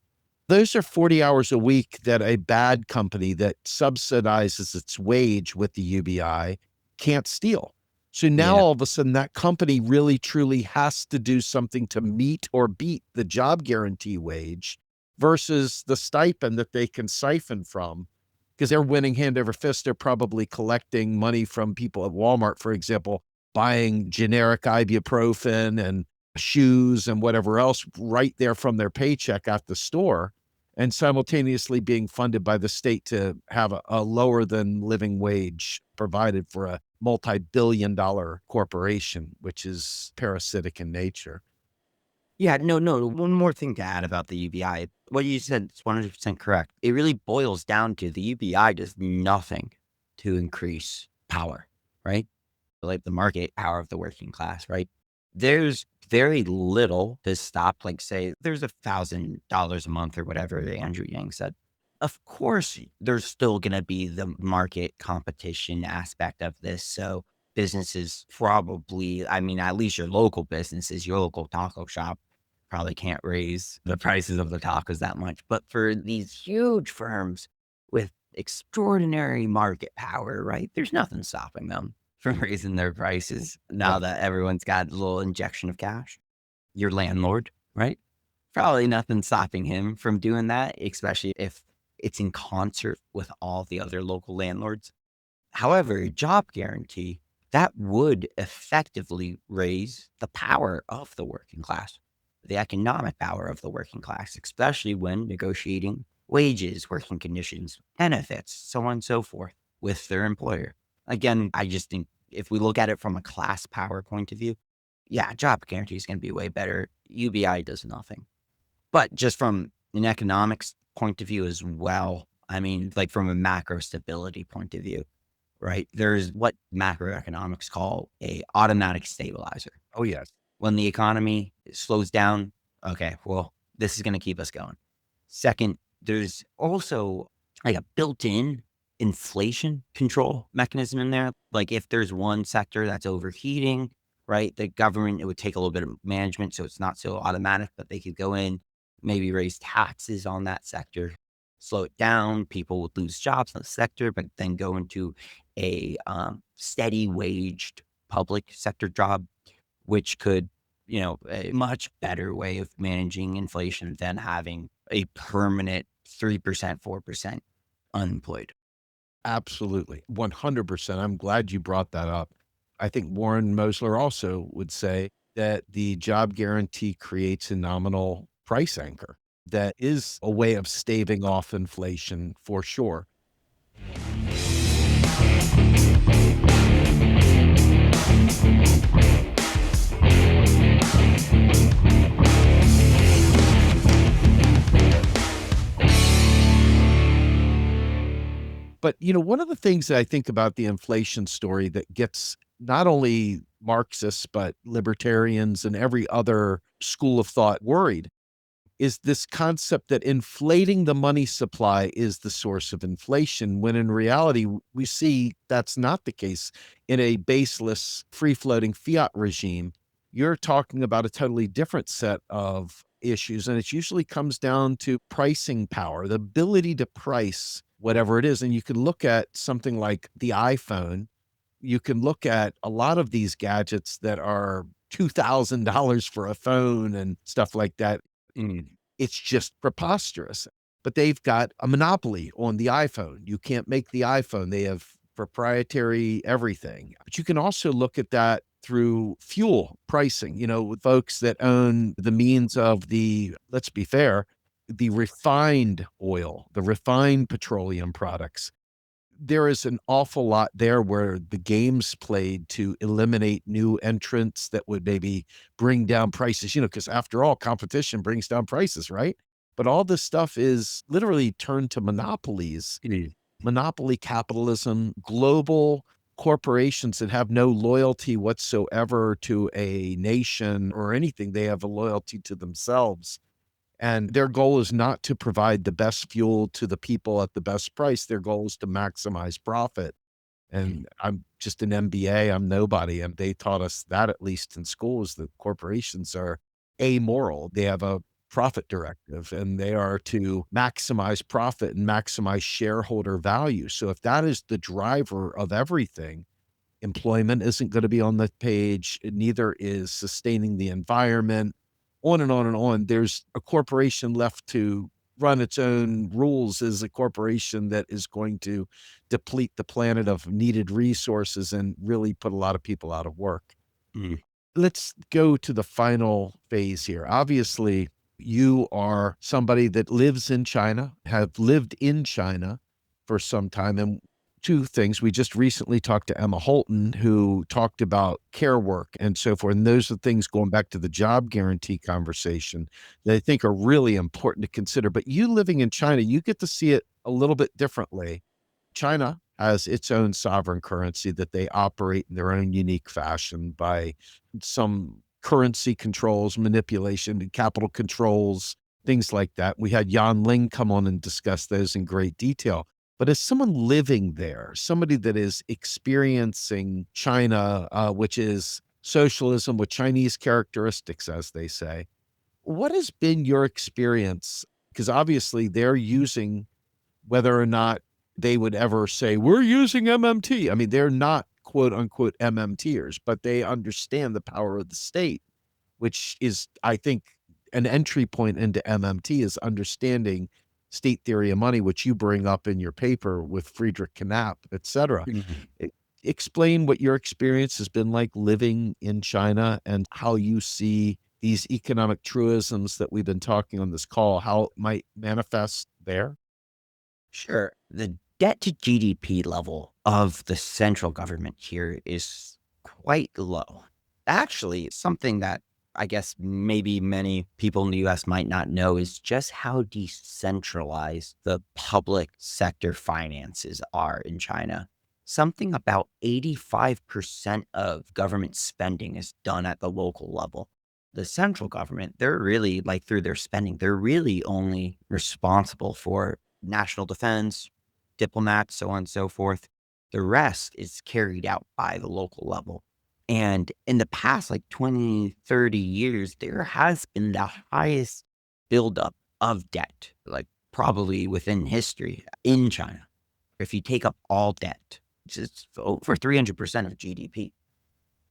S1: Those are 40 hours a week that a bad company that subsidizes its wage with the UBI can't steal. So now
S2: Yeah.
S1: all of a sudden that company really truly has to do something to meet or beat the job guarantee wage versus the stipend that they can siphon from because they're winning hand over fist. They're probably collecting money from people at Walmart, for example, buying generic ibuprofen and shoes and whatever else right there from their paycheck at the store and simultaneously being funded by the state to have a lower than living wage provided for a multi-billion-dollar corporation, which is parasitic in nature.
S2: Yeah, no. One more thing to add about the UBI. What you said is 100% correct. It really boils down to the UBI does nothing to increase power, right? Like the market power of the working class, right? There's very little to stop, like say, there's $1,000 a month or whatever Andrew Yang said. Of course, there's still going to be the market competition aspect of this. So businesses probably, I mean, at least your local businesses, your local taco shop probably can't raise the prices of the tacos that much. But for these huge firms with extraordinary market power, right? There's nothing stopping them from raising their prices now
S1: Right.
S2: that everyone's got a little injection of cash. Your landlord, right? Probably nothing stopping him from doing that, especially if it's in concert with all the other local landlords. However, a job guarantee, that would effectively raise the power of the working class, the economic power of the working class, especially when negotiating wages, working conditions, benefits, so on and so forth with their employer. Again, I just think if we look at it from a class power point of view, yeah, job guarantee is going to be way better. UBI does nothing. But just from an economics point of view as well, I mean, like from a macro stability point of view, right? There's what macroeconomics call a automatic stabilizer.
S1: Oh, yes.
S2: When the economy slows down, okay, well, this is going to keep us going. Second, there's also like a built-in inflation control mechanism in there. Like if there's one sector that's overheating, right, the government, it would take a little bit of management so it's not so automatic, but they could go in, maybe raise taxes on that sector, slow it down. People would lose jobs in the sector, but then go into a steady waged public sector job, which could, a much better way of managing inflation than having a permanent 3%, 4% unemployed.
S1: Absolutely. 100%. I'm glad you brought that up. I think Warren Mosler also would say that the job guarantee creates a nominal price anchor that is a way of staving off inflation for sure. But, one of the things that I think about the inflation story that gets not only Marxists, but libertarians and every other school of thought worried is this concept that inflating the money supply is the source of inflation, when in reality, we see that's not the case. In a baseless, free floating fiat regime, you're talking about a totally different set of issues. And it usually comes down to pricing power, the ability to price whatever it is. And you can look at something like the iPhone. You can look at a lot of these gadgets that are $2,000 for a phone and stuff like that. It's just preposterous. But they've got a monopoly on the iPhone. You can't make the iPhone. They have proprietary everything. But you can also look at that through fuel pricing, with folks that own the means of let's be fair, the refined oil, the refined petroleum products. There is an awful lot there where the game's played to eliminate new entrants that would maybe bring down prices, because after all, competition brings down prices, right? But all this stuff is literally turned to monopolies, monopoly capitalism, global corporations that have no loyalty whatsoever to a nation or anything. They have a loyalty to themselves. And their goal is not to provide the best fuel to the people at the best price. Their goal is to maximize profit. And I'm just an MBA. I'm nobody. And they taught us that, at least in schools, that corporations are amoral. They have a profit directive and they are to maximize profit and maximize shareholder value. So if that is the driver of everything, employment isn't going to be on the page. Neither is sustaining the environment, on and on and on. There's a corporation left to run its own rules is a corporation that is going to deplete the planet of needed resources and really put a lot of people out of work.
S2: Mm.
S1: Let's go to the final phase here. Obviously, you are somebody that lives in China, have lived in China for some time. And two things, we just recently talked to Emma Holton, who talked about care work and so forth. And those are things, going back to the job guarantee conversation, that I think are really important to consider. But you living in China, you get to see it a little bit differently. China has its own sovereign currency that they operate in their own unique fashion by some currency controls, manipulation, and capital controls things like that. We had Jan Ling come on and discuss those in great detail. But as someone living there, somebody that is experiencing China, which is socialism with Chinese characteristics, as they say, what has been your experience? Because obviously they're using, whether or not they would ever say, we're using MMT. I mean, they're not quote unquote MMTers, but they understand the power of the state, which is, I think, an entry point into MMT is understanding state theory of money, which you bring up in your paper with Friedrich Knapp, et cetera. Explain what your experience has been like living in China and how you see these economic truisms that we've been talking on this call, how it might manifest there.
S2: Sure. The debt to GDP level of the central government here is quite low. Actually, something that I guess maybe many people in the US might not know is just how decentralized the public sector finances are in China. Something about 85% of government spending is done at the local level. The central government, they're really, like, through their spending, they're really only responsible for national defense, diplomats, so on and so forth. The rest is carried out by the local level. And in the past, like 20, 30 years, there has been the highest buildup of debt, like probably within history in China. If you take up all debt, it's over 300% of GDP.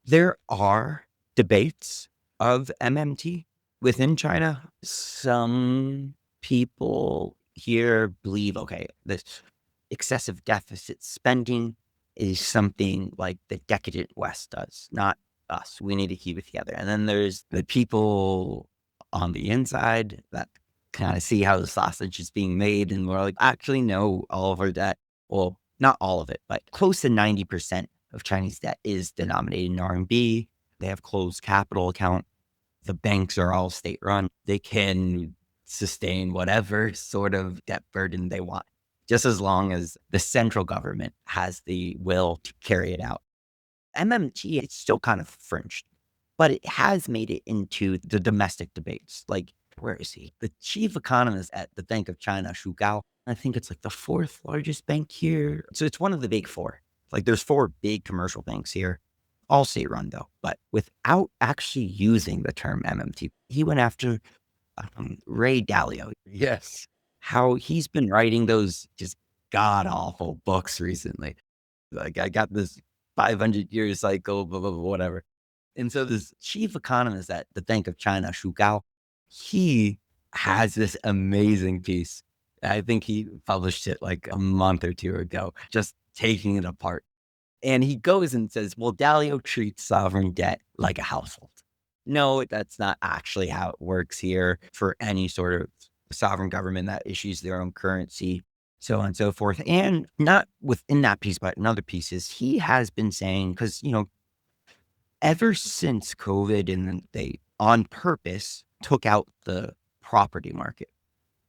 S2: There are debates of MMT within China. Some people here believe, okay, this excessive deficit spending is something like the decadent West does, not us. We need to keep it together. And then there's the people on the inside that kind of see how the sausage is being made. And we're like, actually, no, all of our debt, well, not all of it, but close to 90% of Chinese debt is denominated in RMB. They have closed capital account. The banks are all state run. They can sustain whatever sort of debt burden they want, just as long as the central government has the will to carry it out. MMT, it's still kind of fringed, but it has made it into the domestic debates. Like, where is he? The chief economist at the Bank of China, Shu Gao. I think it's like the fourth largest bank here. So it's one of the big four. Like, there's four big commercial banks here, all state run though, but without actually using the term MMT. He went after Ray Dalio.
S1: Yes.
S2: How he's been writing those just god awful books recently. Like, I got this 500-year cycle, blah, blah, blah, whatever. And so this chief economist at the Bank of China, Shu Gao, he has this amazing piece. I think he published it like a month or two ago, just taking it apart. And he goes and says, well, Dalio treats sovereign debt like a household. No, that's not actually how it works here for any sort of sovereign government that issues their own currency, so on and so forth. And not within that piece, but in other pieces, he has been saying, because, ever since COVID, and they on purpose took out the property market,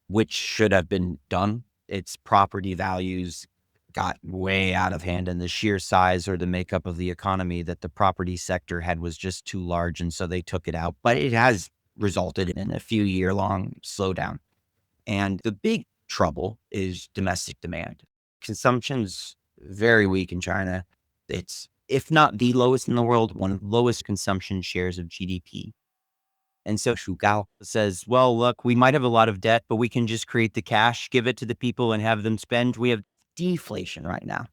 S2: which should have been done. Its property values got way out of hand, and the sheer size or the makeup of the economy that the property sector had was just too large. And so they took it out, but it has resulted in a few year-long slowdown. And the big trouble is domestic demand. Consumption's very weak in China. It's, if not the lowest in the world, one of the lowest consumption shares of GDP. And so Shu Gao says, well, look, we might have a lot of debt, but we can just create the cash, give it to the people and have them spend. We have deflation right now.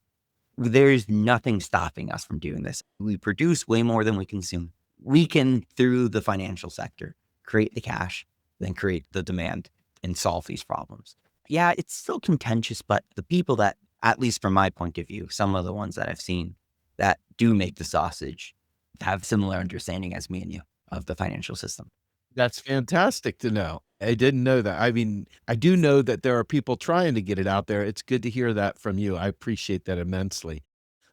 S2: There's nothing stopping us from doing this. We produce way more than we consume. We can, through the financial sector, create the cash, then create the demand and solve these problems. Yeah, it's still contentious, but the people that, at least from my point of view, some of the ones that I've seen that do make the sausage have similar understanding as me and you of the financial system.
S1: That's fantastic to know. I didn't know that. I mean, I do know that there are people trying to get it out there. It's good to hear that from you. I appreciate that immensely.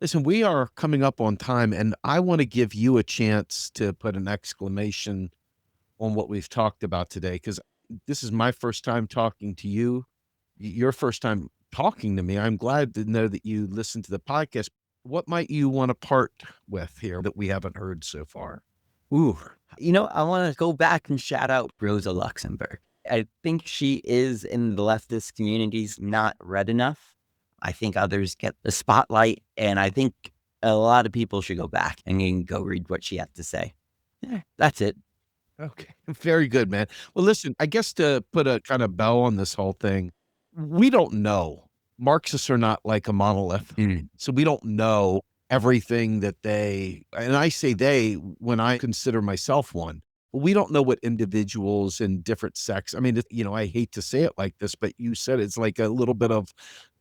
S1: Listen, we are coming up on time, and I want to give you a chance to put an exclamation on what we've talked about today, because this is my first time talking to you. Your first time talking to me. I'm glad to know that you listened to the podcast. What might you want to part with here that we haven't heard so far?
S2: Ooh, I want to go back and shout out Rosa Luxemburg. I think she is in the leftist communities not read enough. I think others get the spotlight, and I think a lot of people should go back and go read what she had to say. Yeah, that's it.
S1: Okay. Very good, man. Well, listen, I guess to put a kind of bow on this whole thing, we don't know. Marxists are not like a monolith. So we don't know everything that and I say they when I consider myself one. We don't know what individuals in different sects. I mean, I hate to say it like this, but you said it's like a little bit of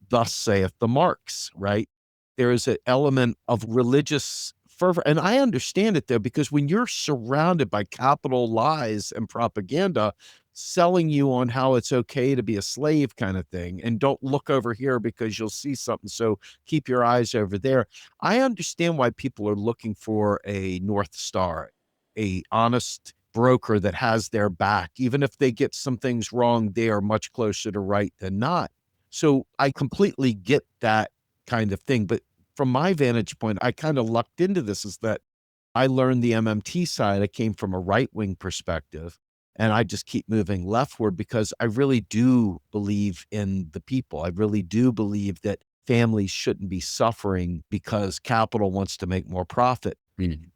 S1: thus saith the Marx, right? There is an element of religious fervor. And I understand it though, because when you're surrounded by capital lies and propaganda selling you on how it's okay to be a slave kind of thing, and don't look over here because you'll see something. So keep your eyes over there. I understand why people are looking for a North Star, a honest broker that has their back. Even if they get some things wrong, they are much closer to right than not. So I completely get that kind of thing. But from my vantage point, I kind of lucked into this is that I learned the MMT side. I came from a right-wing perspective, and I just keep moving leftward because I really do believe in the people. I really do believe that families shouldn't be suffering because capital wants to make more profit. And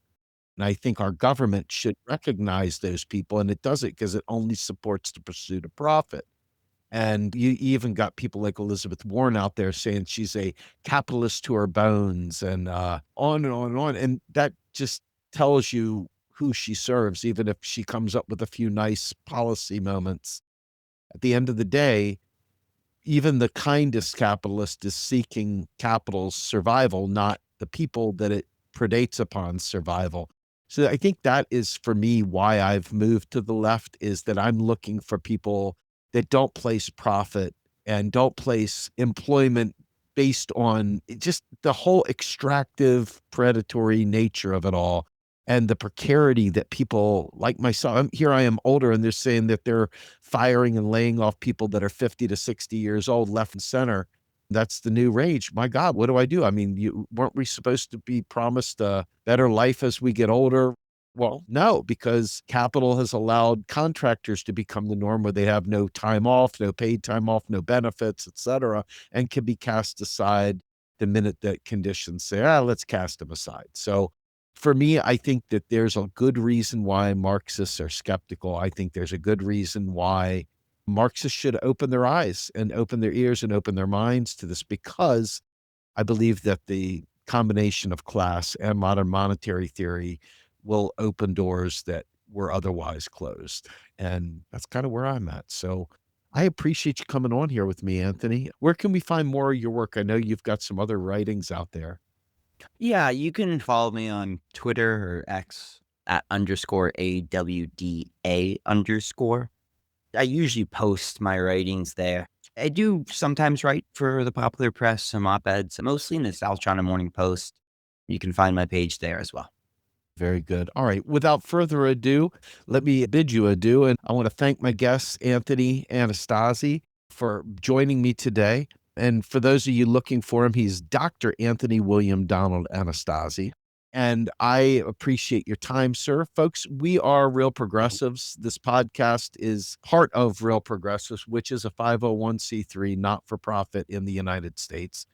S1: I think our government should recognize those people, and it does it because it only supports the pursuit of profit. And you even got people like Elizabeth Warren out there saying she's a capitalist to her bones and on and on and on. And that just tells you who she serves, even if she comes up with a few nice policy moments. At the end of the day, even the kindest capitalist is seeking capital's survival, not the people that it predates upon survival. So I think that is for me why I've moved to the left, is that I'm looking for people that don't place profit and don't place employment based on just the whole extractive predatory nature of it all and the precarity that people like myself. Here I am older, and they're saying that they're firing and laying off people that are 50 to 60 years old left and center. That's the new rage. My God, what do I do? I mean, weren't we supposed to be promised a better life as we get older? Well, no, because capital has allowed contractors to become the norm where they have no time off, no paid time off, no benefits, et cetera, and can be cast aside the minute that conditions say, let's cast them aside. So for me, I think that there's a good reason why Marxists are skeptical. I think there's a good reason why Marxists should open their eyes and open their ears and open their minds to this, because I believe that the combination of class and modern monetary theory will open doors that were otherwise closed. And that's kind of where I'm at. So I appreciate you coming on here with me, Anthony. Where can we find more of your work? I know you've got some other writings out there.
S2: Yeah, you can follow me on Twitter or X at _AWDA_. I usually post my writings there. I do sometimes write for the popular press, some op-eds, mostly in the South China Morning Post. You can find my page there as well.
S1: Very good. All right. Without further ado, let me bid you adieu. And I want to thank my guest, Anthony Anastasi, for joining me today. And for those of you looking for him, he's Dr. Anthony William Donald Anastasi. And I appreciate your time, sir. Folks, we are Real Progressives. This podcast is part of Real Progressives, which is a 501c3 not-for-profit in the United States.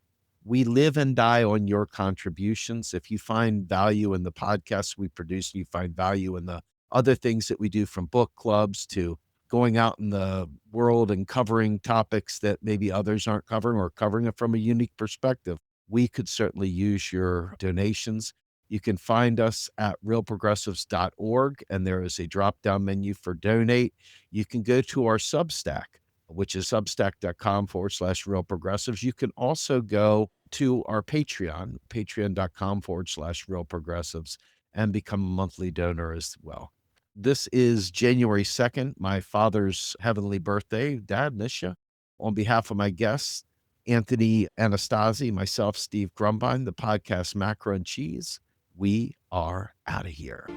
S1: We live and die on your contributions. If you find value in the podcasts we produce, you find value in the other things that we do, from book clubs to going out in the world and covering topics that maybe others aren't covering, or covering it from a unique perspective, we could certainly use your donations. You can find us at realprogressives.org, and there is a drop-down menu for donate. You can go to our Substack, which is substack.com/realprogressives. You can also go to our Patreon, patreon.com/realprogressives, and become a monthly donor as well. This is January 2nd, my father's heavenly birthday. Dad, miss you. On behalf of my guests, Anthony Anastasi, myself, Steve Grumbine, the podcast Macro and Cheese, we are out of here.